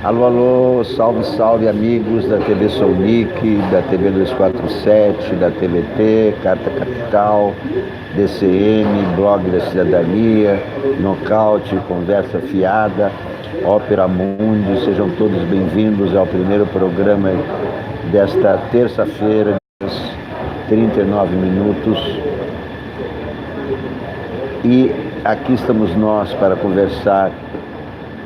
Alô, alô, salve, salve amigos da TV Sounic, da TV 247, da TVT, Carta Capital, DCM, Blog da Cidadania, Nocaute, Conversa Fiada, Ópera Mundi, sejam todos bem-vindos ao primeiro programa desta terça-feira, 39 minutos. E aqui estamos nós para conversar,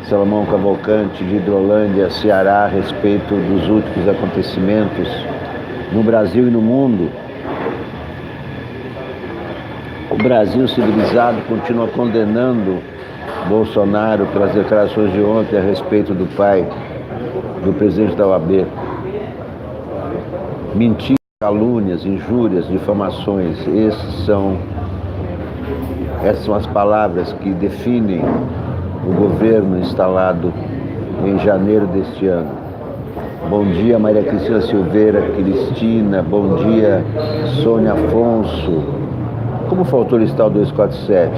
Salomão Cavalcante, de Hidrolândia, Ceará, a respeito dos últimos acontecimentos no Brasil e no mundo. O Brasil civilizado continua condenando Bolsonaro pelas declarações de ontem a respeito do pai do presidente da OAB. Mentiras, calúnias, injúrias, difamações, essas são as palavras que definem o governo instalado em janeiro deste ano. Bom dia, Maria Cristina Silveira, Cristina, bom dia, Sônia Afonso. Como faltou listar o 247?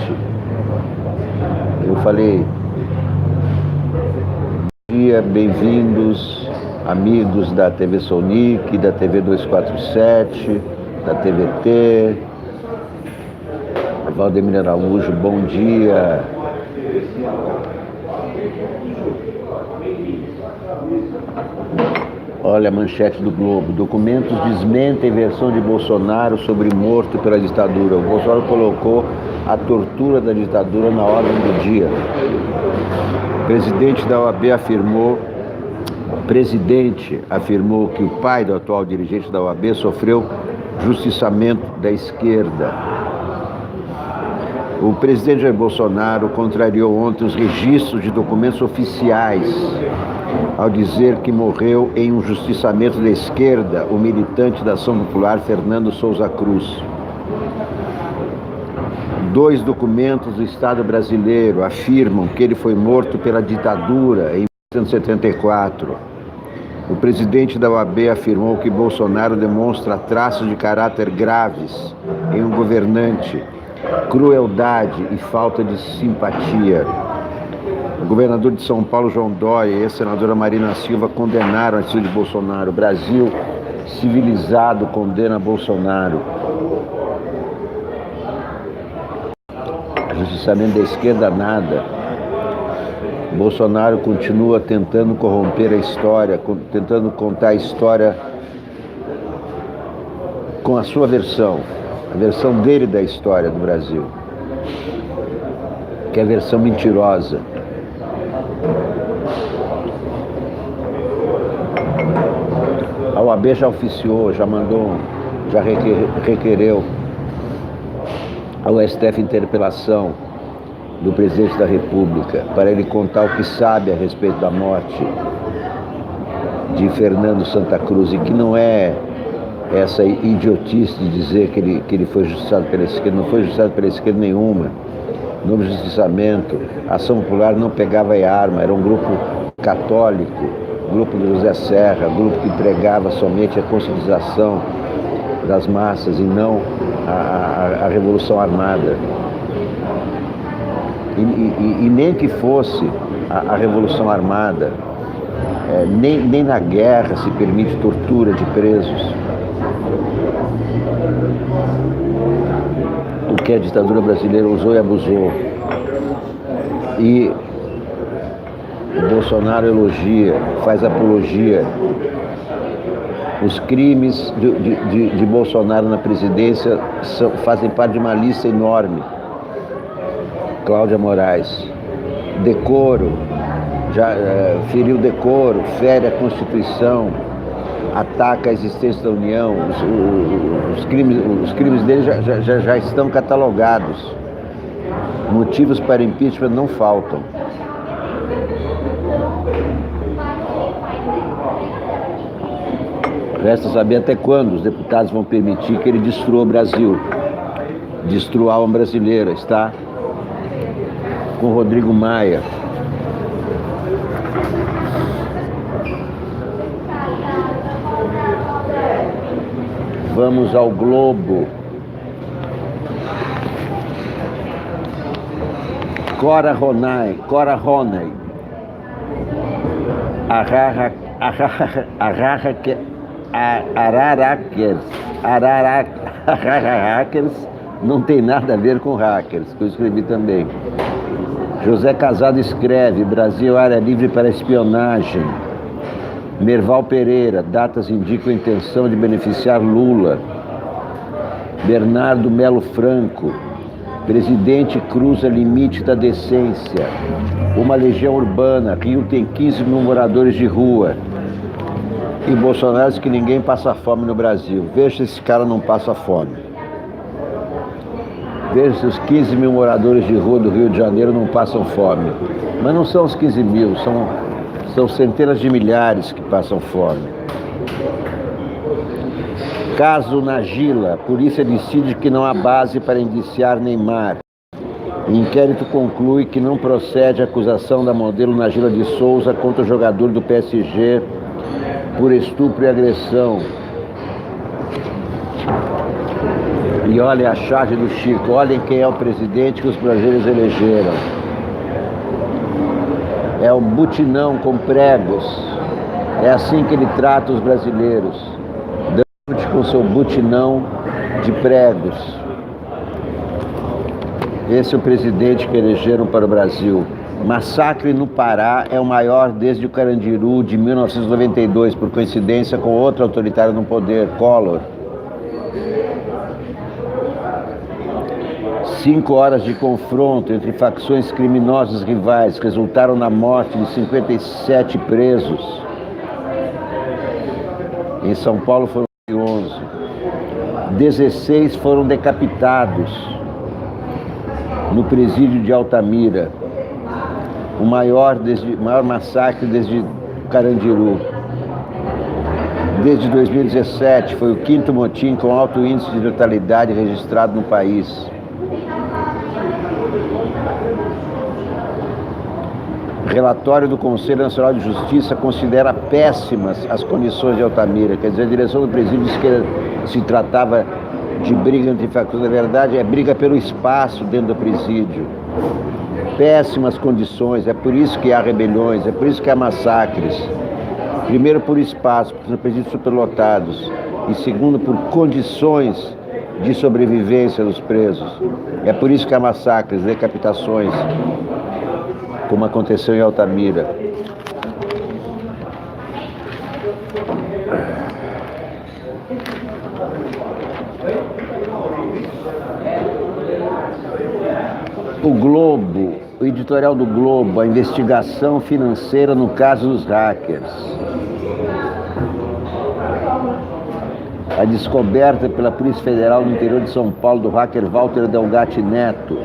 Eu falei, bom dia, bem-vindos, amigos da TV Sounic, da TV 247, da TVT. Valdemir Araújo, bom dia. Olha a manchete do Globo. Documentos desmentem versão de Bolsonaro sobre morto pela ditadura. O Bolsonaro colocou a tortura da ditadura na ordem do dia. O presidente da OAB afirmou que o pai do atual dirigente da OAB sofreu justiçamento da esquerda. O presidente Jair Bolsonaro contrariou ontem os registros de documentos oficiais ao dizer que morreu em um justiçamento da esquerda o militante da Ação Popular Fernando Souza Cruz. 2 documentos do Estado brasileiro afirmam que ele foi morto pela ditadura em 1974. O presidente da OAB afirmou que Bolsonaro demonstra traços de caráter graves em um governante, crueldade e falta de simpatia. O governador de São Paulo, João Dória, e a senadora Marina Silva condenaram a atitude de Bolsonaro. O Brasil civilizado condena Bolsonaro. Justiçamento da esquerda, nada. Bolsonaro continua tentando corromper a história, tentando contar a história com a sua versão. A versão dele da história do Brasil, que é a versão mentirosa. A OAB já oficiou, já requereu ao STF interpelação do presidente da República para ele contar o que sabe a respeito da morte de Fernando Santa Cruz, e que não é essa idiotice de dizer que ele foi justiçado pela esquerda. Não foi justiçado pela esquerda nenhuma. No justiçamento, a Ação Popular não pegava arma, era um grupo católico, grupo do José Serra, grupo que pregava somente a conscientização das massas e não a Revolução Armada. E nem que fosse a Revolução Armada, nem na guerra se permite tortura de presos. O que a ditadura brasileira usou e abusou. E o Bolsonaro elogia, faz apologia. Os crimes de Bolsonaro na presidência fazem parte de uma lista enorme. Cláudia Moraes. Decoro, já feriu decoro, fere a Constituição, ataca a existência da União. Os crimes dele já estão catalogados. Motivos para impeachment não faltam. Resta saber até quando os deputados vão permitir que ele destrua o Brasil, destrua a alma brasileira. Está com Rodrigo Maia. Vamos ao Globo. Cora Ronay Hackers não tem nada a ver com hackers, que eu escrevi também. José Casado escreve: Brasil, área livre para espionagem. Merval Pereira: datas indicam a intenção de beneficiar Lula. Bernardo Melo Franco: presidente cruza limite da decência. Uma legião urbana: Rio tem 15 mil moradores de rua. E Bolsonaro diz que ninguém passa fome no Brasil. Veja se esse cara não passa fome. Veja se os 15 mil moradores de rua do Rio de Janeiro não passam fome. Mas não são os 15 mil, são centenas de milhares que passam fome. Caso Nagila: polícia decide que não há base para indiciar Neymar. Inquérito conclui que não procede a acusação da modelo Nagila de Souza contra o jogador do PSG por estupro e agressão. E olha a charge do Chico: olhem quem é o presidente que os brasileiros elegeram. É o butinão com pregos. É assim que ele trata os brasileiros, dando-te com seu butinão de pregos. Esse é o presidente que elegeram para o Brasil. Massacre no Pará é o maior desde o Carandiru de 1992, por coincidência com outro autoritário no poder, Collor. 5 horas de confronto entre facções criminosas rivais resultaram na morte de 57 presos. Em São Paulo foram 11. 16 foram decapitados no presídio de Altamira. O maior massacre desde Carandiru. Desde 2017 foi o 5º motim com alto índice de letalidade registrado no país. Relatório do Conselho Nacional de Justiça considera péssimas as condições de Altamira. Quer dizer, a direção do presídio disse que se tratava de briga entre facções. Na verdade, é briga pelo espaço dentro do presídio. Péssimas condições, é por isso que há rebeliões, é por isso que há massacres. Primeiro, por espaço, porque são presídios superlotados. E segundo, por condições de sobrevivência dos presos. É por isso que há massacres, decapitações, como aconteceu em Altamira. O Globo, o editorial do Globo: a investigação financeira no caso dos hackers. A descoberta pela Polícia Federal no interior de São Paulo do hacker Walter Delgatti Neto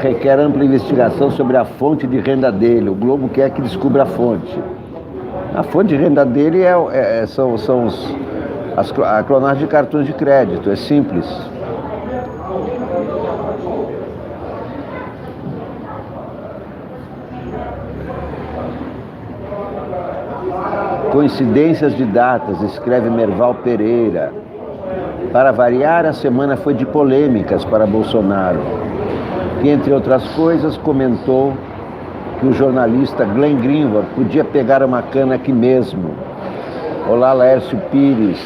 requer ampla investigação sobre a fonte de renda dele. O Globo quer que descubra a fonte. A fonte de renda dele são a clonagem de cartões de crédito. É simples. Coincidências de datas, escreve Merval Pereira. Para variar, a semana foi de polêmicas para Bolsonaro, que, entre outras coisas, comentou que o jornalista Glenn Greenwald podia pegar uma cana aqui mesmo. Olá, Laércio Pires.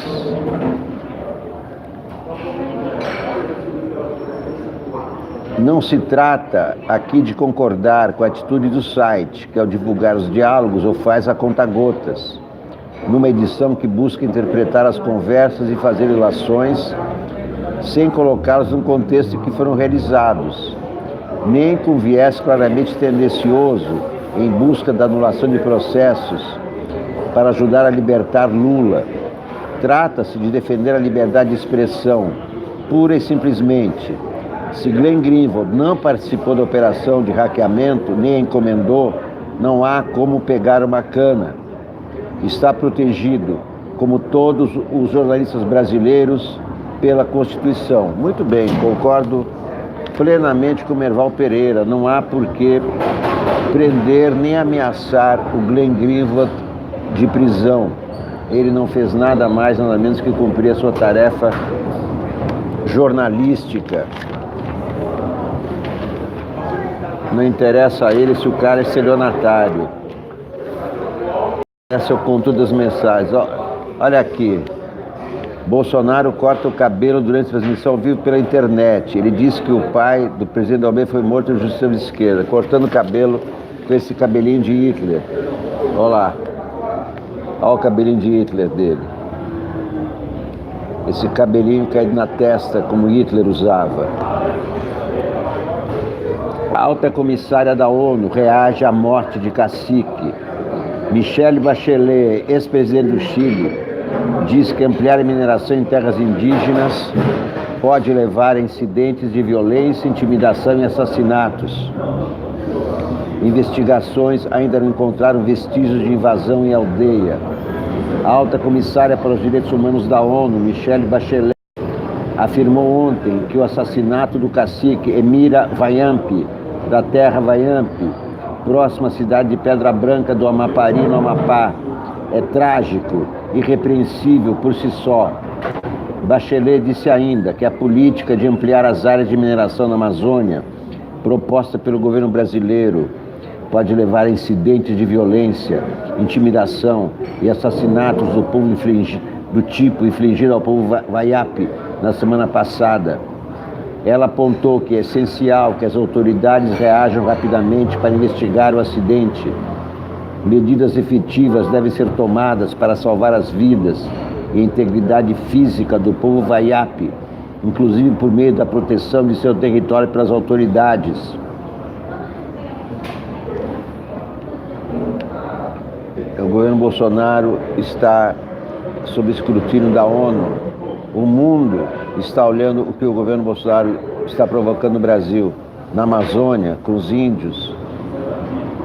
Não se trata aqui de concordar com a atitude do site, que ao divulgar os diálogos o faz a conta-gotas, numa edição que busca interpretar as conversas e fazer ilações sem colocá-las no contexto em que foram realizados, nem com viés claramente tendencioso em busca da anulação de processos para ajudar a libertar Lula. Trata-se de defender a liberdade de expressão, pura e simplesmente. Se Glenn Greenwald não participou da operação de hackeamento, nem a encomendou, não há como pegar uma cana. Está protegido, como todos os jornalistas brasileiros, pela Constituição. Muito bem, concordo plenamente com o Merval Pereira. Não há por que prender nem ameaçar o Glenn Greenwald de prisão. Ele não fez nada mais, nada menos que cumprir a sua tarefa jornalística. Não interessa a ele se o cara é estelionatário. Esse é o conteúdo das mensagens. Olha aqui. Bolsonaro corta o cabelo durante a transmissão ao vivo pela internet. Ele disse que o pai do presidente Almeida foi morto em justiça de esquerda, cortando o cabelo com esse cabelinho de Hitler. Olha lá. Olha o cabelinho de Hitler dele. Esse cabelinho caído na testa, como Hitler usava. A alta comissária da ONU reage à morte de cacique. Michelle Bachelet, ex-presidente do Chile, diz que ampliar a mineração em terras indígenas pode levar a incidentes de violência, intimidação e assassinatos. Investigações ainda não encontraram vestígios de invasão em aldeia. A alta comissária para os direitos humanos da ONU, Michelle Bachelet, afirmou ontem que o assassinato do cacique Emira Wayampi, da terra Wayampi, próxima à cidade de Pedra Branca do Amapari, no Amapá, é trágico, irrepreensível por si só. Bachelet disse ainda que a política de ampliar as áreas de mineração na Amazônia, proposta pelo governo brasileiro, pode levar a incidentes de violência, intimidação e assassinatos do tipo infligido ao povo Wayampi na semana passada. Ela apontou que é essencial que as autoridades reajam rapidamente para investigar o acidente. Medidas efetivas devem ser tomadas para salvar as vidas e a integridade física do povo Wayampi, inclusive por meio da proteção de seu território pelas autoridades. O governo Bolsonaro está sob escrutínio da ONU. O mundo está olhando o que o governo Bolsonaro está provocando no Brasil, na Amazônia, com os índios,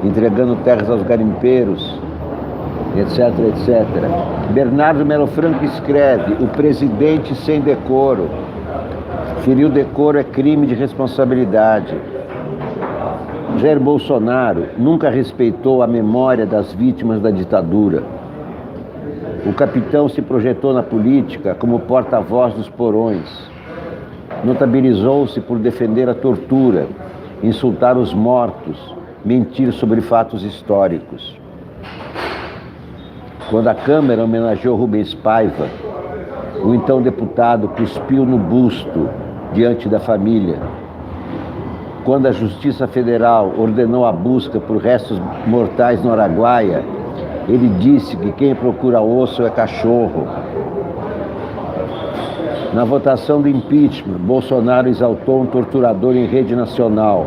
entregando terras aos garimpeiros, etc, etc. Bernardo Melo Franco escreve: o presidente sem decoro. Ferir o decoro é crime de responsabilidade. Jair Bolsonaro nunca respeitou a memória das vítimas da ditadura. O capitão se projetou na política como porta-voz dos porões. Notabilizou-se por defender a tortura, insultar os mortos, mentir sobre fatos históricos. Quando a Câmara homenageou Rubens Paiva, o então deputado cuspiu no busto diante da família. Quando a Justiça Federal ordenou a busca por restos mortais no Araguaia, ele disse que quem procura osso é cachorro. Na votação do impeachment, Bolsonaro exaltou um torturador em rede nacional.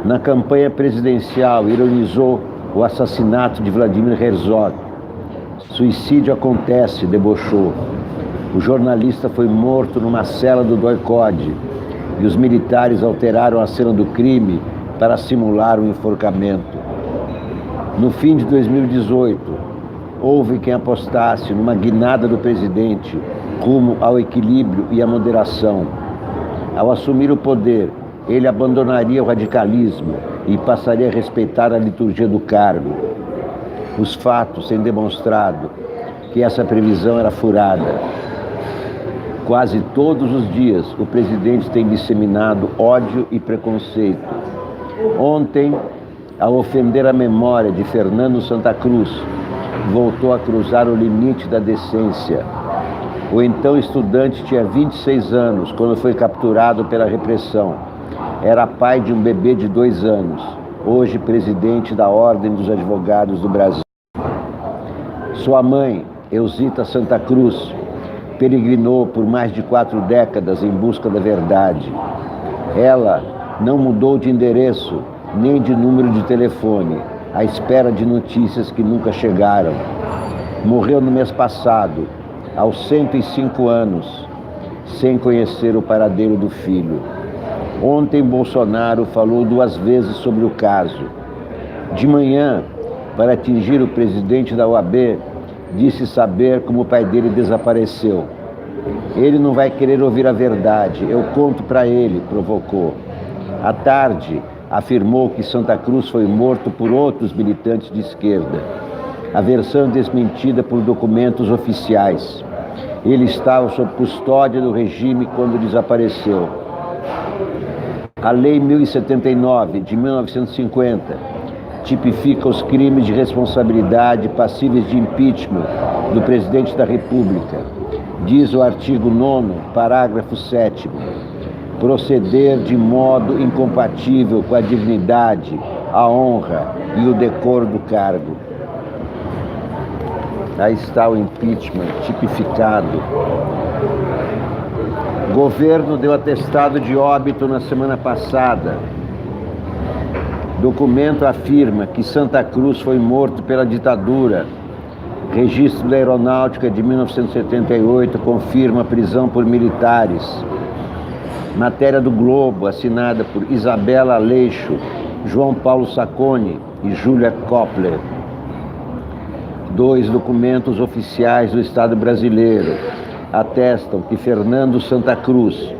Na campanha presidencial, ironizou o assassinato de Vladimir Herzog. Suicídio acontece, debochou. O jornalista foi morto numa cela do DOI-CODE e os militares alteraram a cena do crime para simular um enforcamento. No fim de 2018, houve quem apostasse numa guinada do presidente rumo ao equilíbrio e à moderação. Ao assumir o poder, ele abandonaria o radicalismo e passaria a respeitar a liturgia do cargo. Os fatos têm demonstrado que essa previsão era furada. Quase todos os dias, o presidente tem disseminado ódio e preconceito. Ontem, ao ofender a memória de Fernando Santa Cruz, voltou a cruzar o limite da decência. O então estudante tinha 26 anos quando foi capturado pela repressão. Era pai de um bebê de 2 anos, hoje presidente da Ordem dos Advogados do Brasil. Sua mãe, Elzita Santa Cruz, peregrinou por mais de 4 décadas em busca da verdade. Ela não mudou de endereço, nem de número de telefone, à espera de notícias que nunca chegaram. Morreu no mês passado, aos 105 anos, sem conhecer o paradeiro do filho. Ontem, Bolsonaro falou 2 vezes sobre o caso. De manhã, para atingir o presidente da OAB, disse saber como o pai dele desapareceu. Ele não vai querer ouvir a verdade, eu conto para ele, provocou. À tarde, afirmou que Santa Cruz foi morto por outros militantes de esquerda. A versão desmentida por documentos oficiais. Ele estava sob custódia do regime quando desapareceu. A Lei 1079, de 1950, tipifica os crimes de responsabilidade passíveis de impeachment do presidente da República. Diz o artigo 9º, parágrafo 7º, proceder de modo incompatível com a dignidade, a honra e o decoro do cargo. Aí está o impeachment tipificado. O governo deu atestado de óbito na semana passada. Documento afirma que Santa Cruz foi morto pela ditadura. Registro da Aeronáutica de 1978 confirma a prisão por militares. Matéria do Globo, assinada por Isabela Aleixo, João Paulo Sacconi e Júlia Koppler. 2 documentos oficiais do Estado brasileiro atestam que Fernando Santa Cruz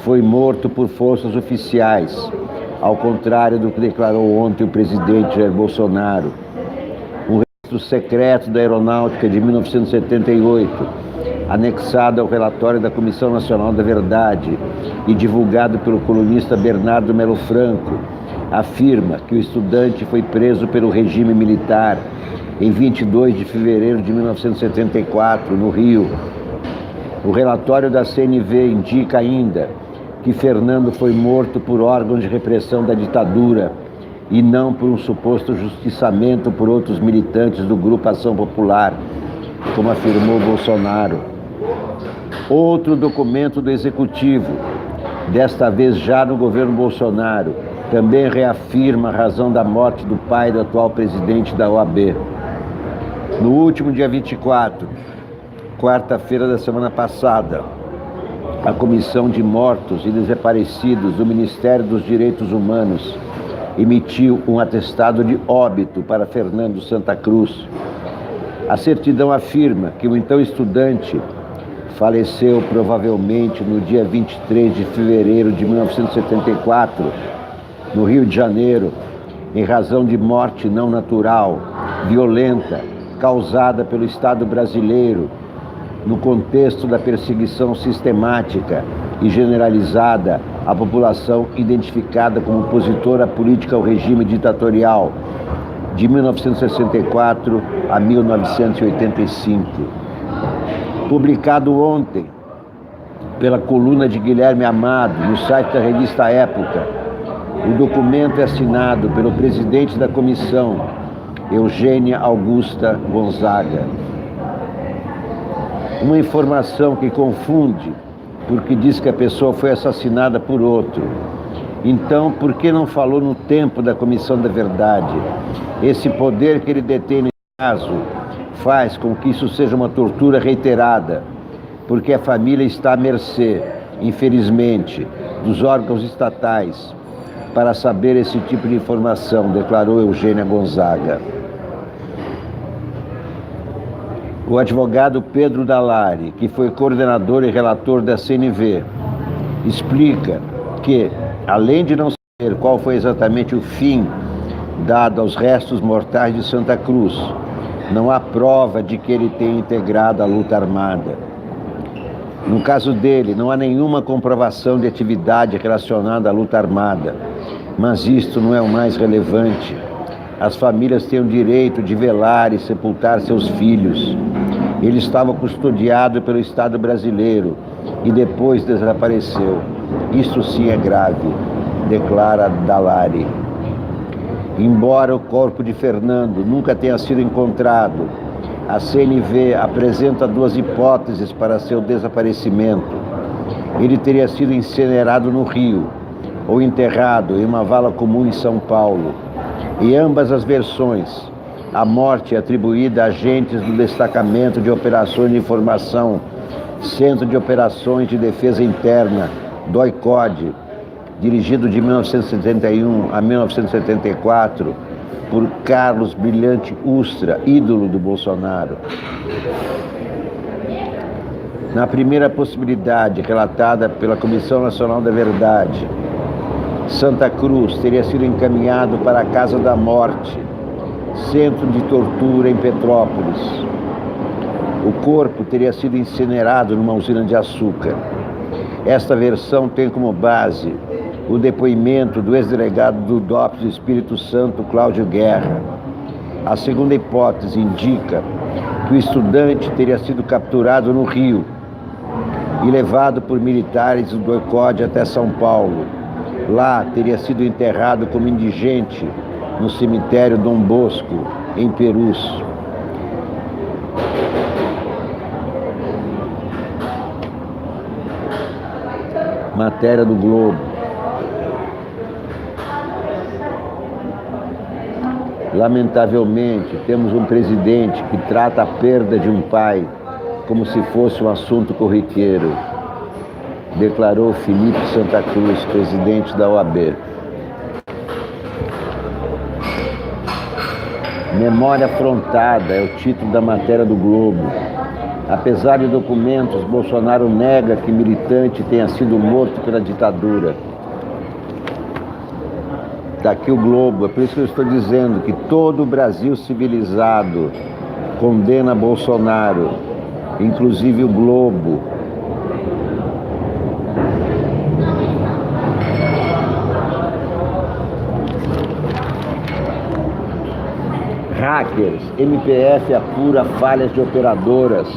foi morto por forças oficiais, ao contrário do que declarou ontem o presidente Jair Bolsonaro. Um registro secreto da Aeronáutica de 1978, anexado ao relatório da Comissão Nacional da Verdade e divulgado pelo colunista Bernardo Melo Franco, afirma que o estudante foi preso pelo regime militar em 22 de fevereiro de 1974, no Rio. O relatório da CNV indica ainda que Fernando foi morto por órgãos de repressão da ditadura e não por um suposto justiçamento por outros militantes do Grupo Ação Popular, como afirmou Bolsonaro. Outro documento do Executivo, desta vez já no governo Bolsonaro, também reafirma a razão da morte do pai do atual presidente da OAB. No último dia 24, quarta-feira da semana passada, a Comissão de Mortos e Desaparecidos do Ministério dos Direitos Humanos emitiu um atestado de óbito para Fernando Santa Cruz. A certidão afirma que o então estudante faleceu provavelmente no dia 23 de fevereiro de 1974, no Rio de Janeiro, em razão de morte não natural, violenta, causada pelo Estado brasileiro, no contexto da perseguição sistemática e generalizada à população identificada como opositora política ao regime ditatorial de 1964 a 1985. Publicado ontem pela coluna de Guilherme Amado no site da revista Época, o documento é assinado pelo presidente da comissão, Eugênia Augusta Gonzaga. Uma informação que confunde, porque diz que a pessoa foi assassinada por outro. Então, por que não falou no tempo da Comissão da Verdade? Esse poder que ele detém nesse caso faz com que isso seja uma tortura reiterada, porque a família está à mercê, infelizmente, dos órgãos estatais para saber esse tipo de informação, declarou Eugênia Gonzaga. O advogado Pedro Dallari, que foi coordenador e relator da CNV, explica que, além de não saber qual foi exatamente o fim dado aos restos mortais de Santa Cruz, não há prova de que ele tenha integrado a luta armada. No caso dele, não há nenhuma comprovação de atividade relacionada à luta armada, mas isto não é o mais relevante. As famílias têm o direito de velar e sepultar seus filhos. Ele estava custodiado pelo Estado brasileiro e depois desapareceu. Isso sim é grave, declara Dallari. Embora o corpo de Fernando nunca tenha sido encontrado, a CNV apresenta 2 hipóteses para seu desaparecimento. Ele teria sido incinerado no Rio ou enterrado em uma vala comum em São Paulo. Em ambas as versões, a morte é atribuída a agentes do Destacamento de Operações de Informação, Centro de Operações de Defesa Interna, DOI-CODE, dirigido de 1971 a 1974 por Carlos Brilhante Ustra, ídolo do Bolsonaro. Na primeira possibilidade, relatada pela Comissão Nacional da Verdade, Santa Cruz teria sido encaminhado para a Casa da Morte, centro de tortura em Petrópolis. O corpo teria sido incinerado numa usina de açúcar. Esta versão tem como base o depoimento do ex-delegado do DOPS do Espírito Santo, Cláudio Guerra. A segunda hipótese indica que o estudante teria sido capturado no Rio e levado por militares do DOI-CODE até São Paulo. Lá teria sido enterrado como indigente no cemitério Dom Bosco, em Perus. Matéria do Globo. Lamentavelmente, temos um presidente que trata a perda de um pai como se fosse um assunto corriqueiro, declarou Felipe Santa Cruz, presidente da OAB. Memória afrontada é o título da matéria do Globo. Apesar de documentos, Bolsonaro nega que militante tenha sido morto pela ditadura. Está aqui o Globo, é por isso que eu estou dizendo que todo o Brasil civilizado condena Bolsonaro, inclusive o Globo. Hackers, MPF apura falhas de operadoras.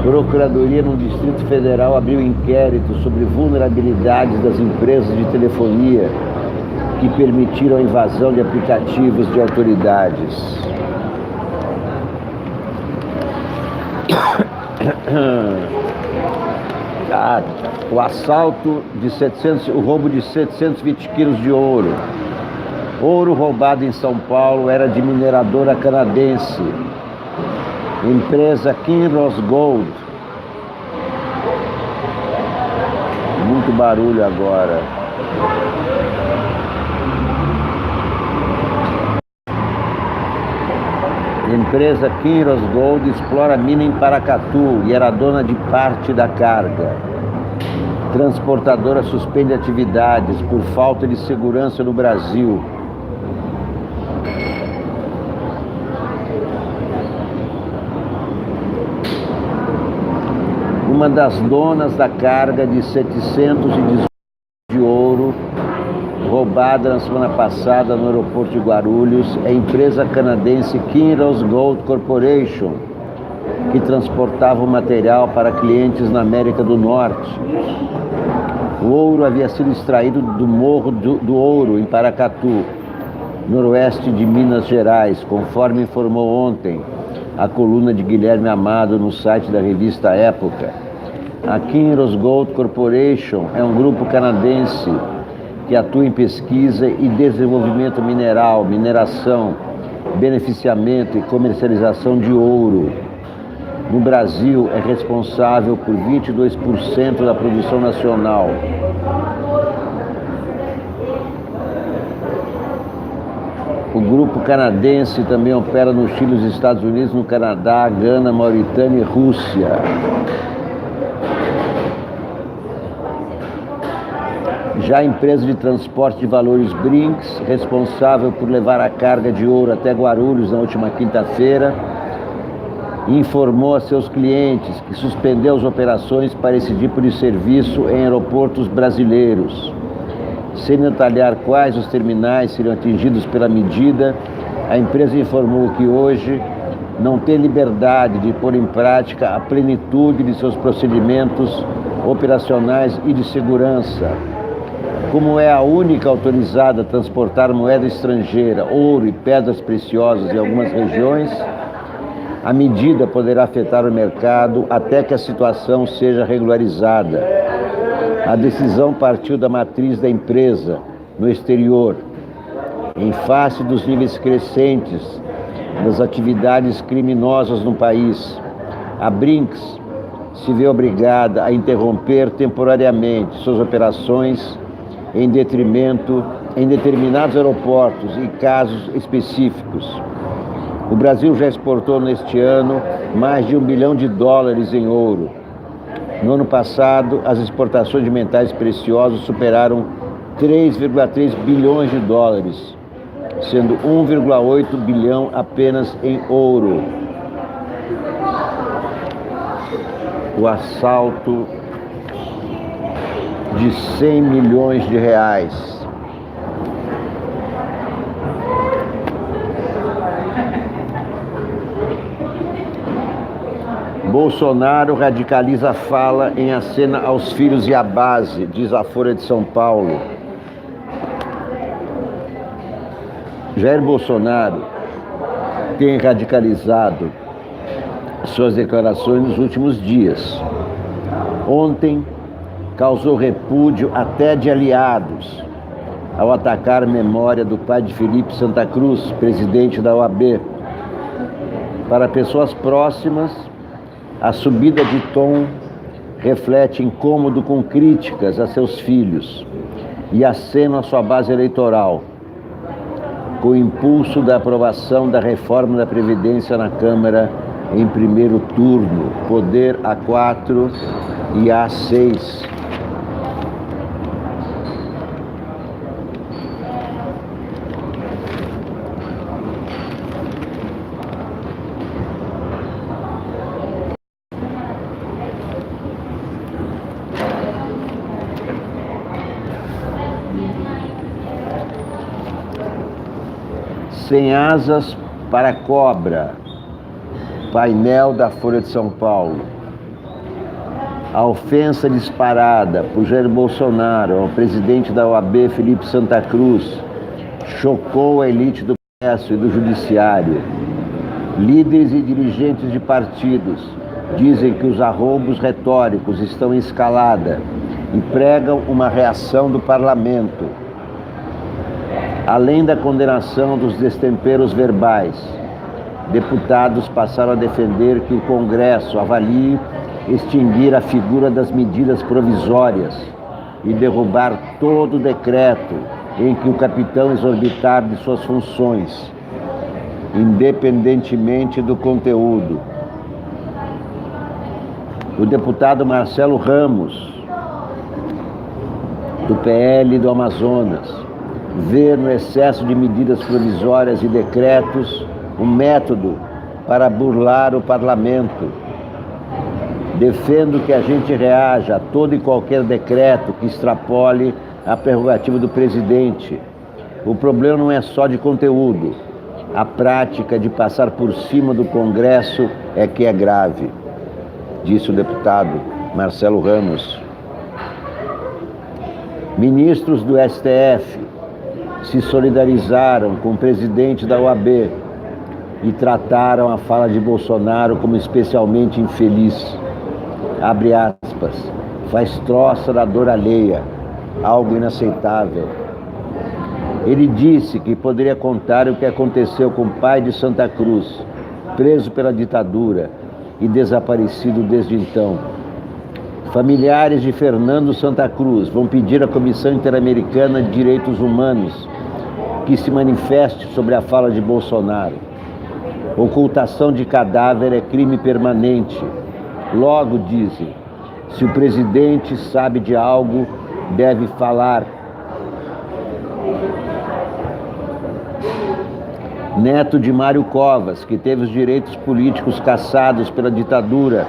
Procuradoria no Distrito Federal abriu inquérito sobre vulnerabilidades das empresas de telefonia que permitiram a invasão de aplicativos de autoridades. O assalto de o roubo de 720 quilos de ouro. Ouro roubado em São Paulo era de mineradora canadense. Empresa Kinross Gold. Muito barulho agora. Empresa Kinross Gold explora mina em Paracatu e era dona de parte da carga. Transportadora suspende atividades por falta de segurança no Brasil. Uma das donas da carga de 718 de ouro roubada na semana passada no aeroporto de Guarulhos é a empresa canadense Kinross Gold Corporation, que transportava o material para clientes na América do Norte. O ouro havia sido extraído do Morro do Ouro, em Paracatu, noroeste de Minas Gerais, conforme informou ontem a coluna de Guilherme Amado no site da revista Época. A Kinross Gold Corporation é um grupo canadense que atua em pesquisa e desenvolvimento mineral, mineração, beneficiamento e comercialização de ouro. No Brasil, é responsável por 22% da produção nacional. O grupo canadense também opera no Chile, nos Estados Unidos, no Canadá, Gana, Mauritânia e Rússia. Já a empresa de transporte de valores Brinks, responsável por levar a carga de ouro até Guarulhos na última quinta-feira, informou a seus clientes que suspendeu as operações para esse tipo de serviço em aeroportos brasileiros. Sem detalhar quais os terminais seriam atingidos pela medida, a empresa informou que hoje não tem liberdade de pôr em prática a plenitude de seus procedimentos operacionais e de segurança. Como é a única autorizada a transportar moeda estrangeira, ouro e pedras preciosas em algumas regiões, a medida poderá afetar o mercado até que a situação seja regularizada. A decisão partiu da matriz da empresa no exterior, em face dos níveis crescentes das atividades criminosas no país. A Brinks se vê obrigada a interromper temporariamente suas operações em determinados aeroportos e casos específicos. O Brasil já exportou neste ano mais de $1 bilhão em ouro. No ano passado, as exportações de metais preciosos superaram 3,3 bilhões de dólares, sendo 1,8 bilhão apenas em ouro. O assalto de 100 milhões de reais. Bolsonaro radicaliza a fala em acena aos filhos e à base, diz a Folha de São Paulo. Jair Bolsonaro tem radicalizado suas declarações nos últimos dias. Ontem causou repúdio até de aliados ao atacar a memória do pai de Felipe Santa Cruz, presidente da OAB. Para pessoas próximas, a subida de tom reflete incômodo com críticas a seus filhos e aceno à sua base eleitoral, com o impulso da aprovação da reforma da Previdência na Câmara em primeiro turno, poder A4 e A6. Sem asas para a cobra, painel da Folha de São Paulo. A ofensa disparada por Jair Bolsonaro ao presidente da OAB, Felipe Santa Cruz, chocou a elite do Congresso e do Judiciário. Líderes e dirigentes de partidos dizem que os arroubos retóricos estão em escalada e pregam uma reação do parlamento. Além da condenação dos destemperos verbais, deputados passaram a defender que o Congresso avalie extinguir a figura das medidas provisórias e derrubar todo o decreto em que o capitão exorbitar de suas funções, independentemente do conteúdo. O deputado Marcelo Ramos, do PL do Amazonas, vê no excesso de medidas provisórias e decretos um método para burlar o parlamento. Defendo que a gente reaja a todo e qualquer decreto que extrapole a prerrogativa do presidente. O problema não é só de conteúdo. A prática de passar por cima do Congresso é que é grave, disse o deputado Marcelo Ramos. Ministros do STF se solidarizaram com o presidente da OAB e trataram a fala de Bolsonaro como especialmente infeliz. Abre aspas, faz troça da dor alheia, algo inaceitável. Ele disse que poderia contar o que aconteceu com o pai de Santa Cruz, preso pela ditadura e desaparecido desde então. Familiares de Fernando Santa Cruz vão pedir à Comissão Interamericana de Direitos Humanos que se manifeste sobre a fala de Bolsonaro. Ocultação de cadáver é crime permanente. Logo, dizem, se o presidente sabe de algo, deve falar. Neto de Mário Covas, que teve os direitos políticos cassados pela ditadura.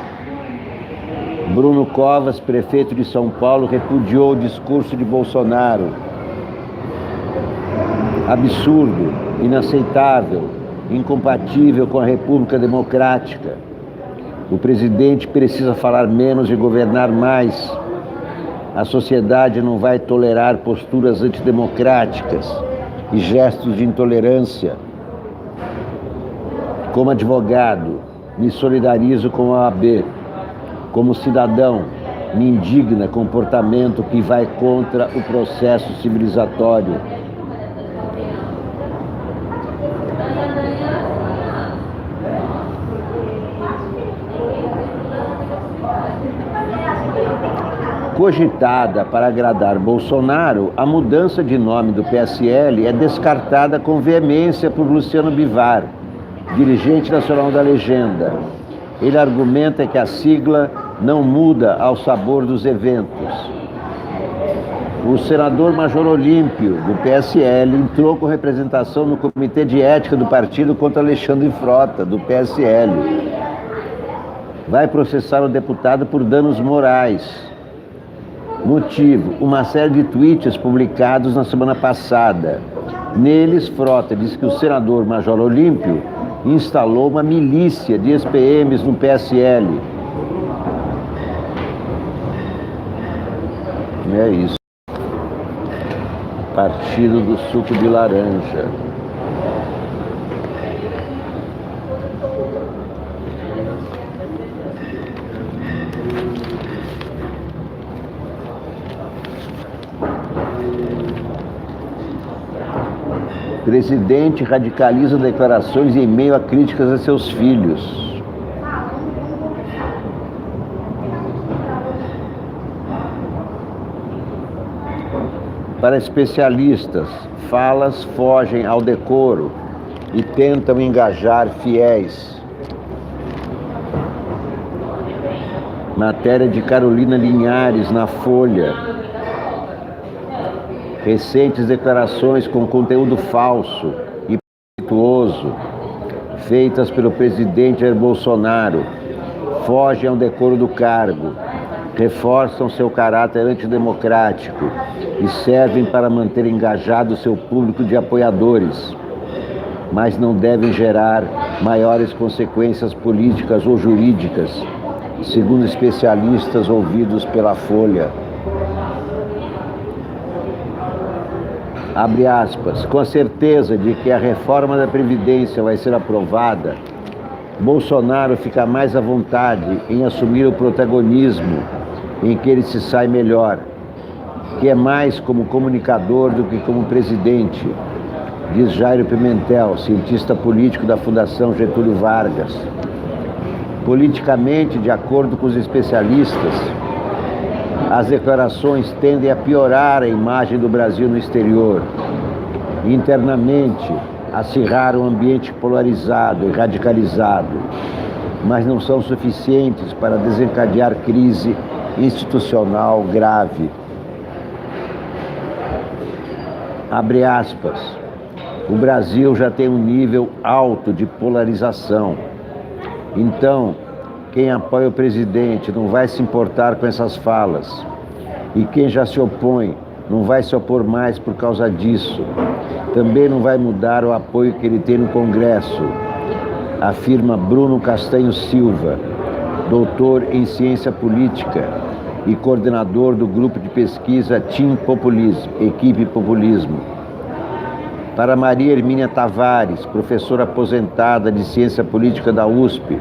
Bruno Covas, prefeito de São Paulo, repudiou o discurso de Bolsonaro. Absurdo, inaceitável, incompatível com a República Democrática. O presidente precisa falar menos e governar mais. A sociedade não vai tolerar posturas antidemocráticas e gestos de intolerância. Como advogado, me solidarizo com a OAB. Como cidadão, me indigna comportamento que vai contra o processo civilizatório. Cogitada para agradar Bolsonaro, a mudança de nome do PSL é descartada com veemência por Luciano Bivar, dirigente nacional da legenda. Ele argumenta que a sigla não muda ao sabor dos eventos. O senador Major Olímpio, do PSL, entrou com representação no Comitê de Ética do partido contra Alexandre Frota, do PSL. Vai processar o deputado por danos morais. Motivo: uma série de tweets publicados na semana passada. Neles, Frota diz que o senador Major Olímpio instalou uma milícia de ex-PMs no PSL. É isso. Partido do Suco de Laranja. Presidente radicaliza declarações em meio a críticas a seus filhos. Para especialistas, falas fogem ao decoro e tentam engajar fiéis. Matéria de Carolina Linhares na Folha. Recentes declarações com conteúdo falso e preconceituoso, feitas pelo presidente Jair Bolsonaro, fogem ao decoro do cargo, reforçam seu caráter antidemocrático e servem para manter engajado seu público de apoiadores, mas não devem gerar maiores consequências políticas ou jurídicas, segundo especialistas ouvidos pela Folha. Abre aspas, com a certeza de que a reforma da Previdência vai ser aprovada, Bolsonaro fica mais à vontade em assumir o protagonismo em que ele se sai melhor, que é mais como comunicador do que como presidente, diz Jairo Pimentel, cientista político da Fundação Getúlio Vargas. Politicamente, de acordo com os especialistas, as declarações tendem a piorar a imagem do Brasil no exterior. Internamente, acirrar um ambiente polarizado e radicalizado, mas não são suficientes para desencadear crise institucional grave. Abre aspas. O Brasil já tem um nível alto de polarização. Então, quem apoia o presidente não vai se importar com essas falas. E quem já se opõe não vai se opor mais por causa disso. Também não vai mudar o apoio que ele tem no Congresso, afirma Bruno Castanho Silva, doutor em ciência política e coordenador do grupo de pesquisa Team Populismo, Equipe Populismo. Para Maria Hermínia Tavares, professora aposentada de ciência política da USP,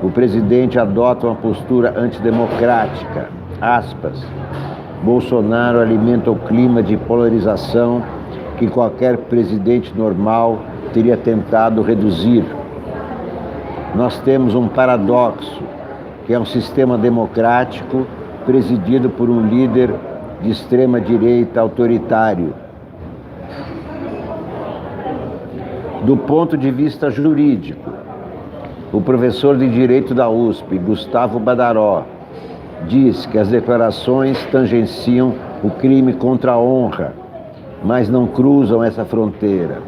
o presidente adota uma postura antidemocrática. Aspas. Bolsonaro alimenta o clima de polarização que qualquer presidente normal teria tentado reduzir. Nós temos um paradoxo, que é um sistema democrático presidido por um líder de extrema-direita autoritário. Do ponto de vista jurídico, o professor de Direito da USP, Gustavo Badaró, diz que as declarações tangenciam o crime contra a honra, mas não cruzam essa fronteira.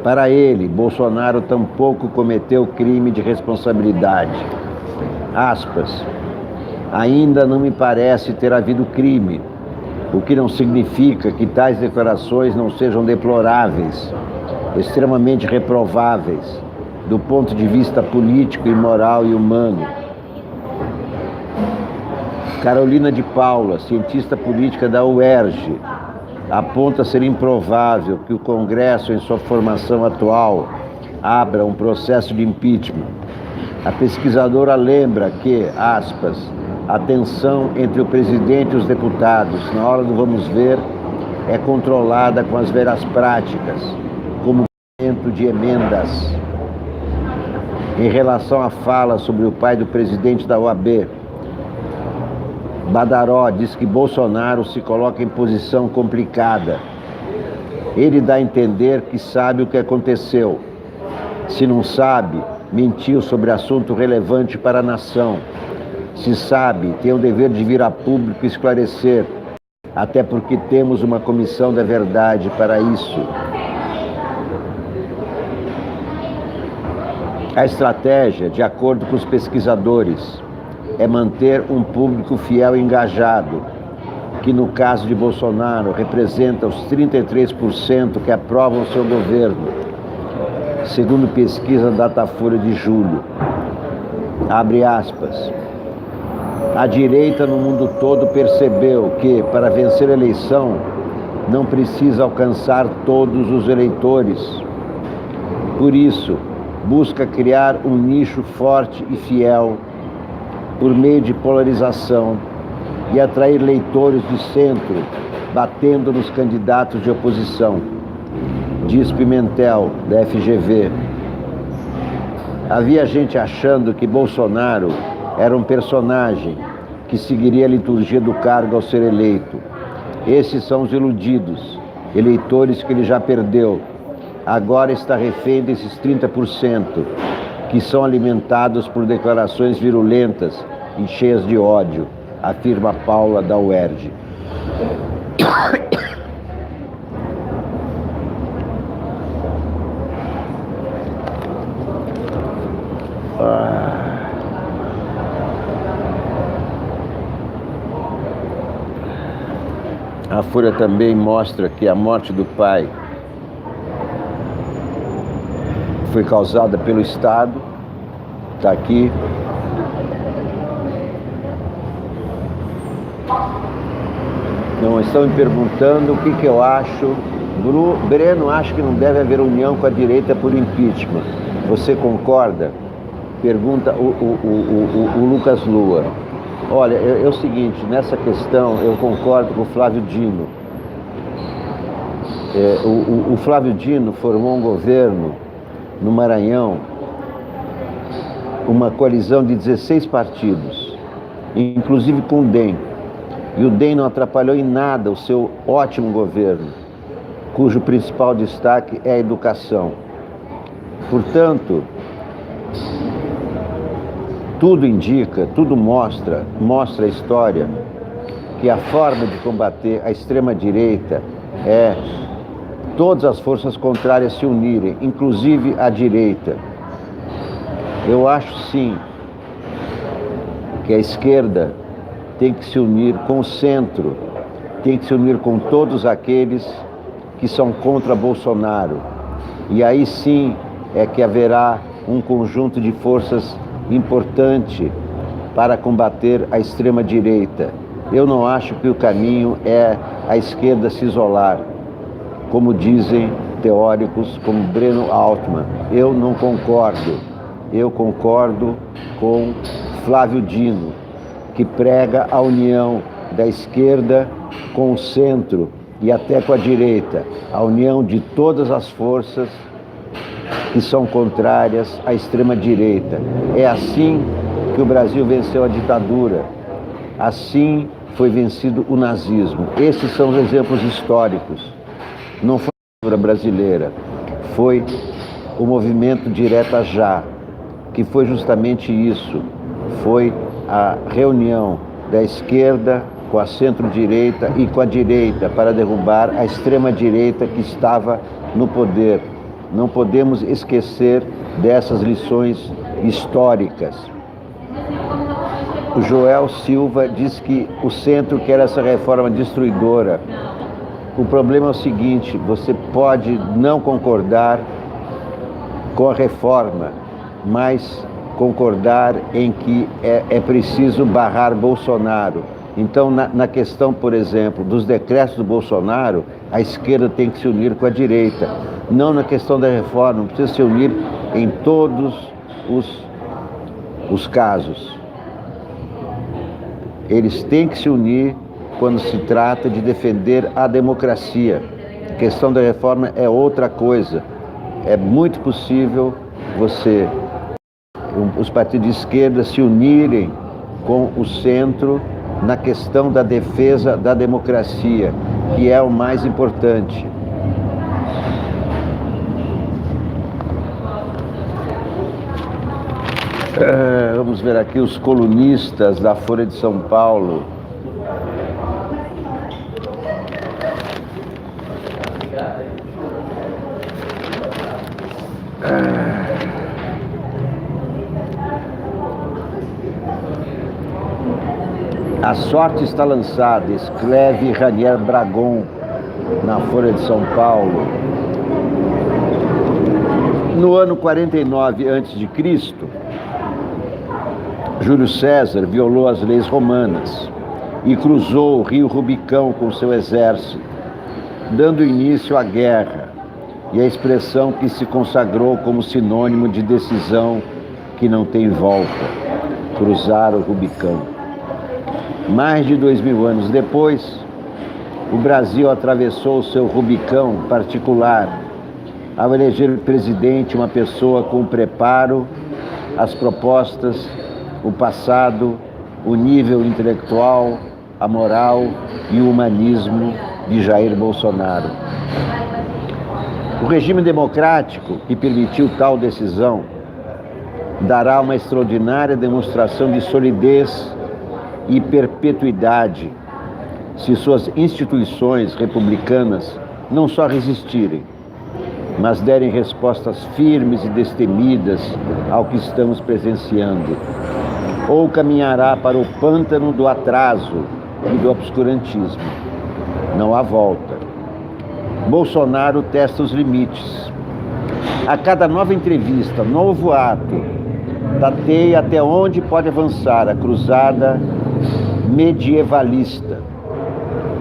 Para ele, Bolsonaro tampouco cometeu crime de responsabilidade. Aspas. Ainda não me parece ter havido crime, o que não significa que tais declarações não sejam deploráveis, extremamente reprováveis, do ponto de vista político, moral e humano. Carolina de Paula, cientista política da UERJ, aponta ser improvável que o Congresso, em sua formação atual, abra um processo de impeachment. A pesquisadora lembra que, aspas, a tensão entre o presidente e os deputados, na hora do vamos ver, é controlada com as veras práticas, como o pagamento de emendas. Em relação à fala sobre o pai do presidente da OAB, Badaró diz que Bolsonaro se coloca em posição complicada. Ele dá a entender que sabe o que aconteceu. Se não sabe, mentiu sobre assunto relevante para a nação. Se sabe, tem o dever de vir a público esclarecer, até porque temos uma comissão da verdade para isso. A estratégia, de acordo com os pesquisadores, é manter um público fiel e engajado, que no caso de Bolsonaro representa os 33% que aprovam o seu governo, segundo pesquisa Datafolha de julho. Abre aspas. A direita no mundo todo percebeu que, para vencer a eleição, não precisa alcançar todos os eleitores. Por isso, busca criar um nicho forte e fiel por meio de polarização e atrair leitores de centro, batendo nos candidatos de oposição, diz Pimentel, da FGV. Havia gente achando que Bolsonaro era um personagem que seguiria a liturgia do cargo ao ser eleito. Esses são os iludidos, eleitores que ele já perdeu. Agora está refém desses 30%, que são alimentados por declarações virulentas e cheias de ódio, afirma Paula da UERJ. A Folha também mostra que a morte do pai foi causada pelo Estado. Está aqui. Não, estão me perguntando o que eu acho. Breno acha que não deve haver união com a direita por impeachment. Você concorda? Pergunta o Lucas Lua. Olha, é o seguinte, nessa questão eu concordo com o Flávio Dino. O Flávio Dino formou um governo no Maranhão, uma coalizão de 16 partidos, inclusive com o DEM. E o DEM não atrapalhou em nada o seu ótimo governo, cujo principal destaque é a educação. Portanto, tudo indica, tudo mostra a história que a forma de combater a extrema-direita é todas as forças contrárias se unirem, inclusive a direita. Eu acho sim que a esquerda tem que se unir com o centro, tem que se unir com todos aqueles que são contra Bolsonaro. E aí sim é que haverá um conjunto de forças importante para combater a extrema-direita. Eu não acho que o caminho é a esquerda se isolar, como dizem teóricos como Breno Altman. Eu não concordo. Eu concordo com Flávio Dino, que prega a união da esquerda com o centro e até com a direita, a união de todas as forças que são contrárias à extrema-direita. É assim que o Brasil venceu a ditadura. Assim foi vencido o nazismo. Esses são os exemplos históricos. Não foi a ditadura brasileira, foi o movimento Direta Já, que foi justamente isso. Foi a reunião da esquerda com a centro-direita e com a direita para derrubar a extrema-direita que estava no poder. Não podemos esquecer dessas lições históricas. O Joel Silva diz que o centro quer essa reforma destruidora. O problema é o seguinte, você pode não concordar com a reforma, mas concordar em que é preciso barrar Bolsonaro. Então, na questão, por exemplo, dos decretos do Bolsonaro, a esquerda tem que se unir com a direita. Não na questão da reforma, precisa se unir em todos os casos. Eles têm que se unir quando se trata de defender a democracia. A questão da reforma é outra coisa. É muito possível os partidos de esquerda se unirem com o centro na questão da defesa da democracia, que é o mais importante. Vamos ver aqui os colunistas da Folha de São Paulo. A sorte está lançada, escreve Ranier Bragon na Folha de São Paulo. No ano 49 a.C., Júlio César violou as leis romanas e cruzou o rio Rubicão com seu exército, dando início à guerra e a expressão que se consagrou como sinônimo de decisão que não tem volta: cruzar o Rubicão. Mais de 2000 anos depois, o Brasil atravessou o seu Rubicão particular ao eleger presidente uma pessoa com o preparo, as propostas, o passado, o nível intelectual, a moral e o humanismo de Jair Bolsonaro. O regime democrático que permitiu tal decisão dará uma extraordinária demonstração de solidez e perpetuidade se suas instituições republicanas não só resistirem, mas derem respostas firmes e destemidas ao que estamos presenciando, ou caminhará para o pântano do atraso e do obscurantismo. Não há volta. Bolsonaro testa os limites. A cada nova entrevista, novo ato, tateia até onde pode avançar a cruzada medievalista.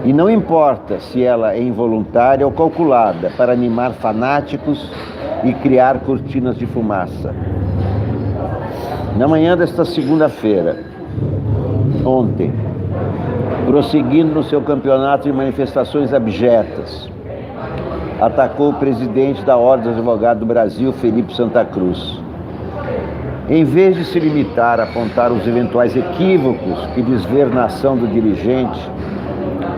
E não importa se ela é involuntária ou calculada para animar fanáticos e criar cortinas de fumaça. Na manhã desta segunda-feira, ontem, prosseguindo no seu campeonato de manifestações abjetas, atacou o presidente da Ordem dos Advogados do Brasil, Felipe Santa Cruz. Em vez de se limitar a apontar os eventuais equívocos que desver na ação do dirigente,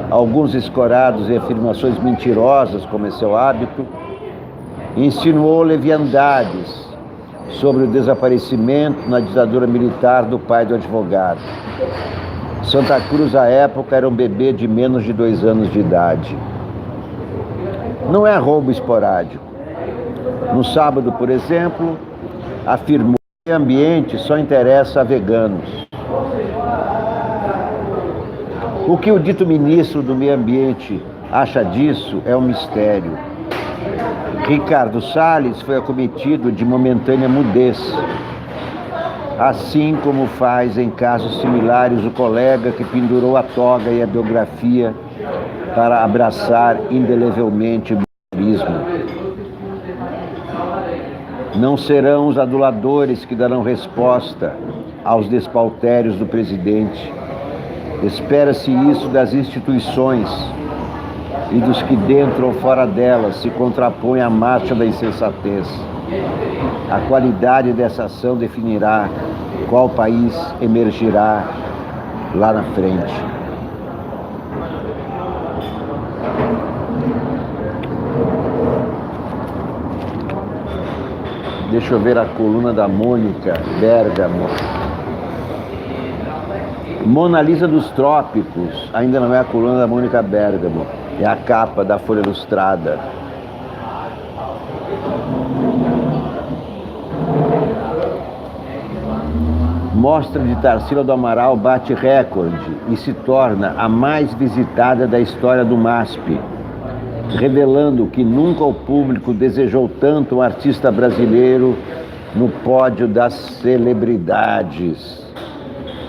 alguns escorados em afirmações mentirosas, como é seu hábito, insinuou leviandades sobre o desaparecimento na ditadura militar do pai do advogado. Santa Cruz, à época, era um bebê de menos de 2 anos de idade. Não é roubo esporádico. No sábado, por exemplo, afirmou que o ambiente só interessa a veganos. O que o dito ministro do Meio Ambiente acha disso é um mistério. Ricardo Salles foi acometido de momentânea mudez, assim como faz em casos similares o colega que pendurou a toga e a biografia para abraçar indelevelmente o bolsonarismo. Não serão os aduladores que darão resposta aos despauterios do presidente. Espera-se isso das instituições e dos que dentro ou fora delas se contrapõem à marcha da insensatez. A qualidade dessa ação definirá qual país emergirá lá na frente. Deixa eu ver a coluna da Mônica Bergamo. Mona Lisa dos Trópicos, ainda não é a coluna da Mônica Bergamo, é a capa da Folha Ilustrada. Mostra de Tarsila do Amaral bate recorde e se torna a mais visitada da história do MASP, revelando que nunca o público desejou tanto um artista brasileiro no pódio das celebridades.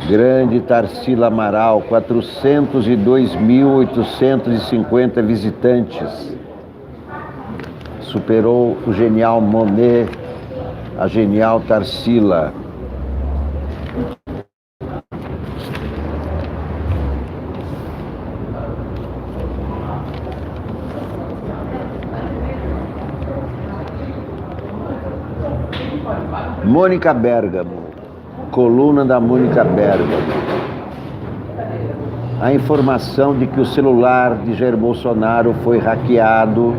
Grande Tarsila Amaral, 402.850 visitantes. Superou o genial Monet, a genial Tarsila. Mônica Bergamo, coluna da Mônica Bergamo. A informação de que o celular de Jair Bolsonaro foi hackeado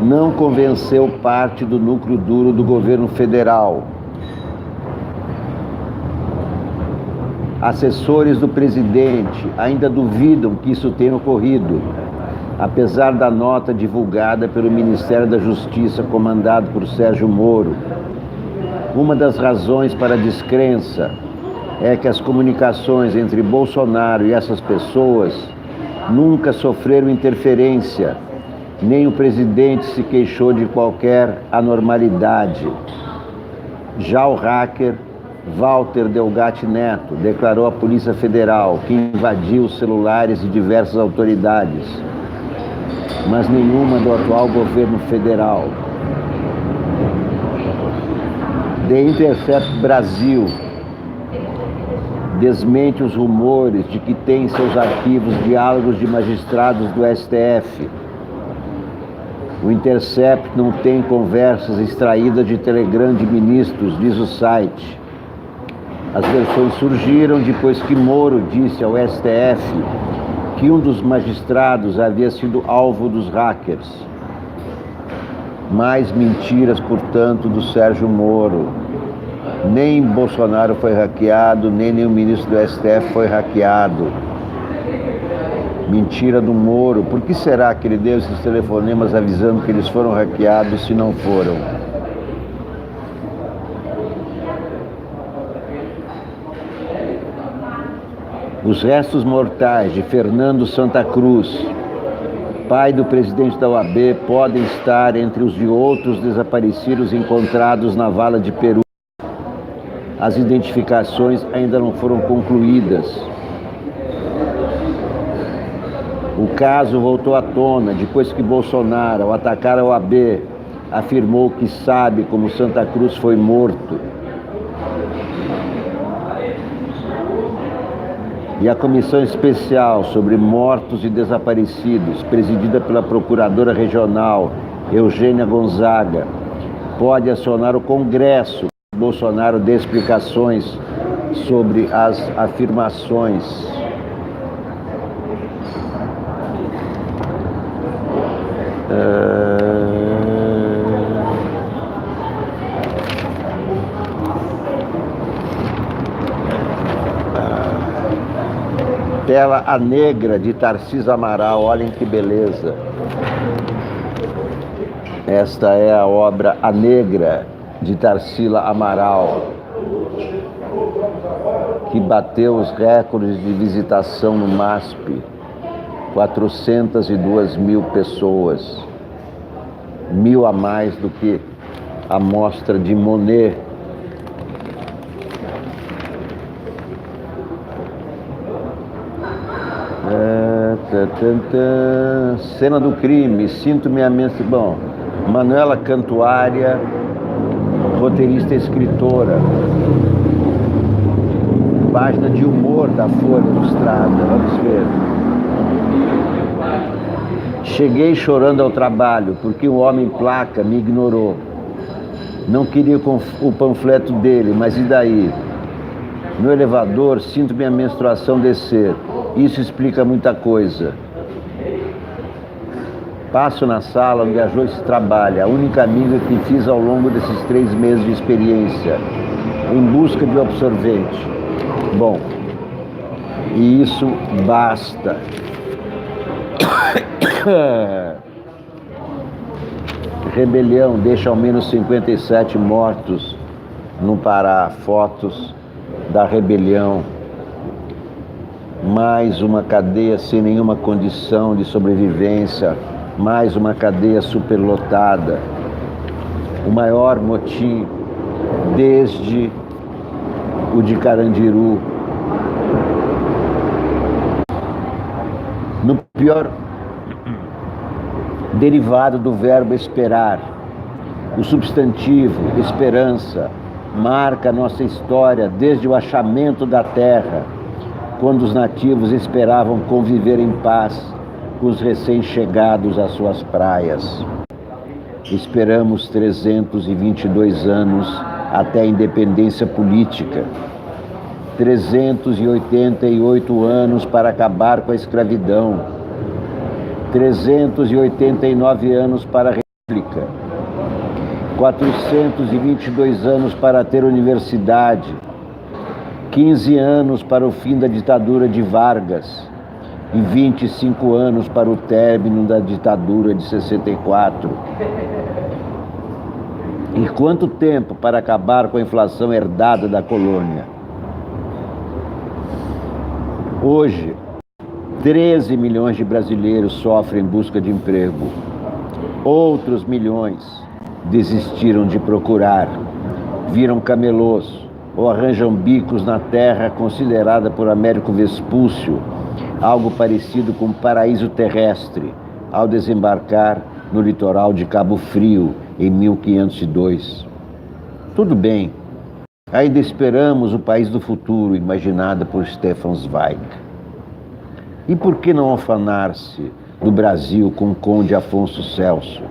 não convenceu parte do núcleo duro do governo federal. Assessores do presidente ainda duvidam que isso tenha ocorrido, apesar da nota divulgada pelo Ministério da Justiça, comandado por Sérgio Moro. Uma das razões para a descrença é que as comunicações entre Bolsonaro e essas pessoas nunca sofreram interferência, nem o presidente se queixou de qualquer anormalidade. Já o hacker Walter Delgatti Neto declarou à Polícia Federal que invadiu os celulares de diversas autoridades, mas nenhuma do atual governo federal. The Intercept Brasil desmente os rumores de que tem em seus arquivos diálogos de magistrados do STF. O Intercept não tem conversas extraídas de Telegram de ministros, diz o site. As versões surgiram depois que Moro disse ao STF que um dos magistrados havia sido alvo dos hackers. Mais mentiras, portanto, do Sérgio Moro. Nem Bolsonaro foi hackeado, nem nenhum ministro do STF foi hackeado. Mentira do Moro. Por que será que ele deu esses telefonemas avisando que eles foram hackeados se não foram? Os restos mortais de Fernando Santa Cruz, pai do presidente da OAB, podem estar entre os de outros desaparecidos encontrados na vala de Peru. As identificações ainda não foram concluídas. O caso voltou à tona depois que Bolsonaro, ao atacar a OAB, afirmou que sabe como Santa Cruz foi morto. E a Comissão Especial sobre Mortos e Desaparecidos, presidida pela Procuradora Regional Eugênia Gonzaga, pode acionar o Congresso. Bolsonaro dê explicações sobre as afirmações. Tela A Negra, de Tarcísio Amaral, olhem que beleza. Esta é a obra A Negra, de Tarsila Amaral, que bateu os recordes de visitação no MASP, 402 mil pessoas, 1.000 a mais do que a mostra de Monet. Cena do crime, sinto-me a mente. Bom, Manuela Cantuária, roteirista e escritora. Página de humor da Folha Ilustrada, vamos ver. Cheguei chorando ao trabalho, porque um homem placa me ignorou. Não queria o panfleto dele, mas e daí? No elevador, sinto minha menstruação descer. Isso explica muita coisa. Passo na sala onde a Joyce trabalha, a única amiga que fiz ao longo desses 3 meses de experiência, em busca de absorvente. Bom, e isso basta. Rebelião deixa ao menos 57 mortos no Pará. Fotos da rebelião. Mais uma cadeia sem nenhuma condição de sobrevivência. Mais uma cadeia superlotada. O maior motim desde o de Carandiru. No pior derivado do verbo esperar, o substantivo esperança marca nossa história desde o achamento da terra, quando os nativos esperavam conviver em paz com os recém-chegados às suas praias. Esperamos 322 anos até a independência política, 388 anos para acabar com a escravidão, 389 anos para a República, 422 anos para ter universidade, 15 anos para o fim da ditadura de Vargas e 25 anos para o término da ditadura de 64. E quanto tempo para acabar com a inflação herdada da colônia? Hoje, 13 milhões de brasileiros sofrem em busca de emprego. Outros milhões desistiram de procurar, viram camelôs ou arranjam bicos na terra considerada por Américo Vespúcio algo parecido com um paraíso terrestre, ao desembarcar no litoral de Cabo Frio em 1502. Tudo bem, ainda esperamos o país do futuro imaginado por Stefan Zweig. E por que não afanar-se no Brasil com o conde Afonso Celso?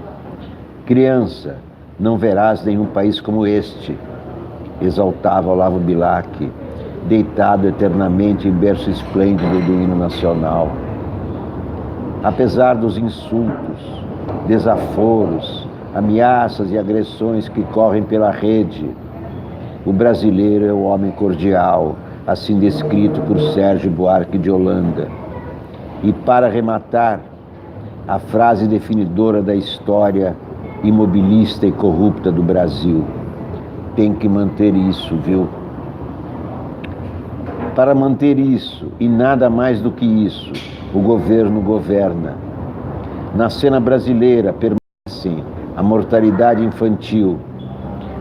Criança, não verás nenhum país como este, exaltava Olavo Bilac, deitado eternamente em berço esplêndido do hino nacional. Apesar dos insultos, desaforos, ameaças e agressões que correm pela rede, o brasileiro é o homem cordial, assim descrito por Sérgio Buarque de Holanda. E para arrematar, a frase definidora da história imobilista e corrupta do Brasil: tem que manter isso, viu? Para manter isso, e nada mais do que isso, o governo governa. Na cena brasileira permanecem a mortalidade infantil,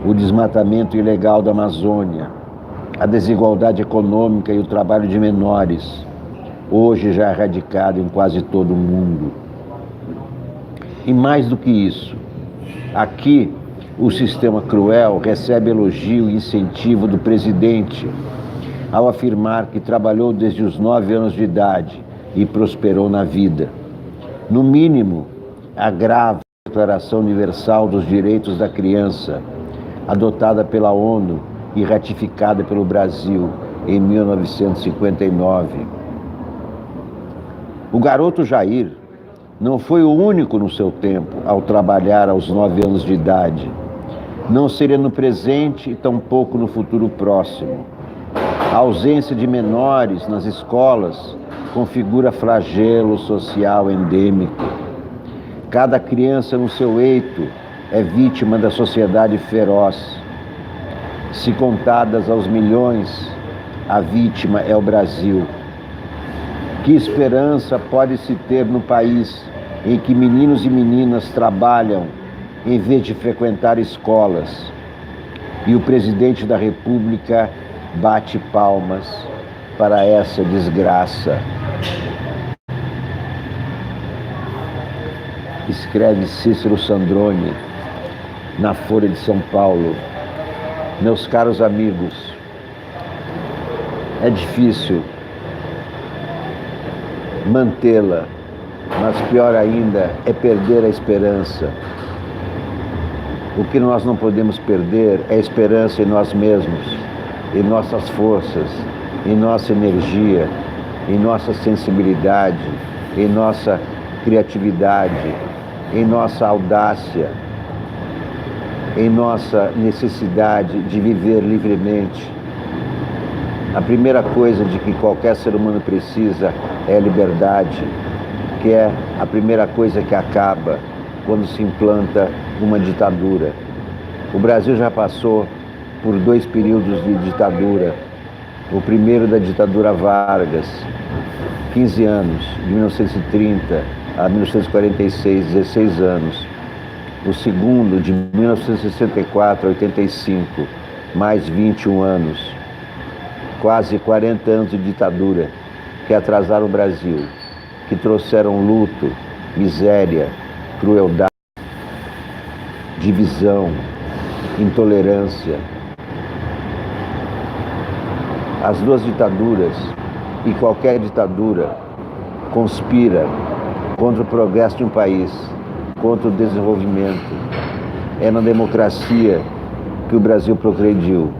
o desmatamento ilegal da Amazônia, a desigualdade econômica e o trabalho de menores, hoje já erradicado em quase todo o mundo. E mais do que isso, aqui o sistema cruel recebe elogio e incentivo do presidente, ao afirmar que trabalhou desde os 9 anos de idade e prosperou na vida. No mínimo, agrava a Declaração Universal dos Direitos da Criança, adotada pela ONU e ratificada pelo Brasil em 1959. O garoto Jair não foi o único no seu tempo ao trabalhar aos 9 anos de idade. Não seria no presente e tampouco no futuro próximo. A ausência de menores nas escolas configura flagelo social endêmico. Cada criança no seu eito é vítima da sociedade feroz. Se contadas aos milhões, a vítima é o Brasil. Que esperança pode-se ter no país em que meninos e meninas trabalham em vez de frequentar escolas e o presidente da República bate palmas para essa desgraça? Escreve Cícero Sandrone na Folha de São Paulo. Meus caros amigos, é difícil mantê-la, mas pior ainda é perder a esperança. O que nós não podemos perder é a esperança em nós mesmos, em nossas forças, em nossa energia, em nossa sensibilidade, em nossa criatividade, em nossa audácia, em nossa necessidade de viver livremente. A primeira coisa de que qualquer ser humano precisa é a liberdade, que é a primeira coisa que acaba quando se implanta uma ditadura. O Brasil já passou por 2 períodos de ditadura. O primeiro da ditadura Vargas, 15 anos, de 1930 a 1946, 16 anos. O segundo, de 1964 a 85, mais 21 anos. Quase 40 anos de ditadura que atrasaram o Brasil, que trouxeram luto, miséria, crueldade, divisão, intolerância. As 2 ditaduras e qualquer ditadura conspira contra o progresso de um país, contra o desenvolvimento. É na democracia que o Brasil progrediu.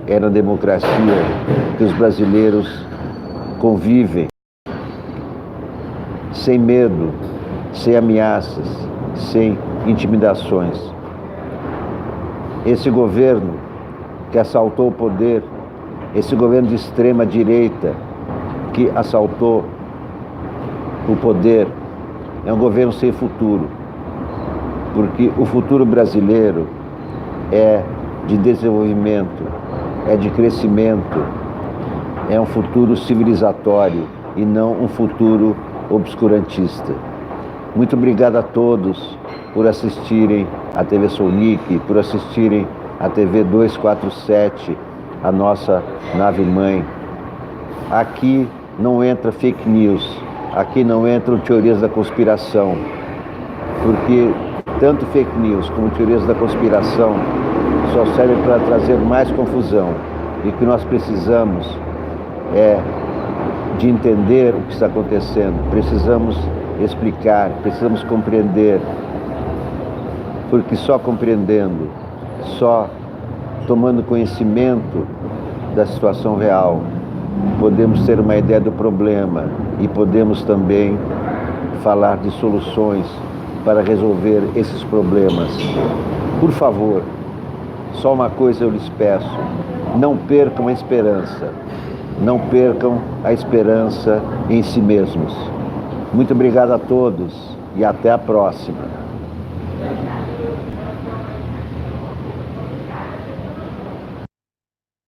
É na democracia que os brasileiros convivem sem medo, sem ameaças, sem intimidações. Esse governo que assaltou o poder, esse governo de extrema direita que assaltou o poder, é um governo sem futuro, porque o futuro brasileiro é de desenvolvimento, é de crescimento, é um futuro civilizatório e não um futuro obscurantista. Muito obrigado a todos por assistirem à TV Sounic, por assistirem à TV 247, a nossa nave-mãe. Aqui não entra fake news, aqui não entram teorias da conspiração, porque tanto fake news como teorias da conspiração só servem para trazer mais confusão. E o que nós precisamos é de entender o que está acontecendo, precisamos explicar, precisamos compreender, porque só compreendendo, só tomando conhecimento da situação real, podemos ter uma ideia do problema e podemos também falar de soluções para resolver esses problemas. Por favor, só uma coisa eu lhes peço: não percam a esperança. Não percam a esperança em si mesmos. Muito obrigado a todos e até a próxima.